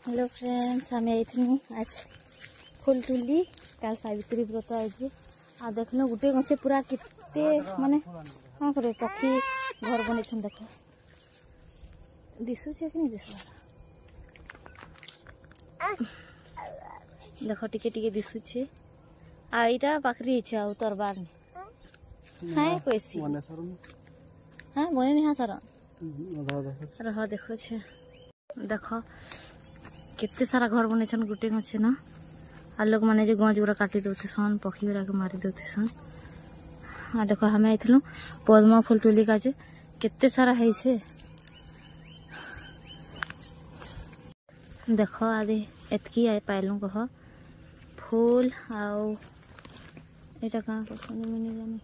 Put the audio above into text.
Hello friends, आम आई आज full तुली काल सावित्री व्रत आई आ देखल गोटे गचे पूरा केते माने हाँ करे पक्षी घर बन देख दिशुचे कि नहीं दिशा देख टिके टिके दिशुचे आईटा पाखरी आ तोर बार हाँ कैसी हाँ बने नहीं हाँ सारा रह देखो देख केते सारा घर बन गोटे गछे ना आ लोग मैंने जो गज गुरा काटी दौते सन पक्षी गुरा के मारी दौते सन। हाँ देख हमें आइलु पद्म फूल तुली का जे केते सारा है देख आदि एतकी पाइलु कह फूल आउ एटा कहाँ कर जानी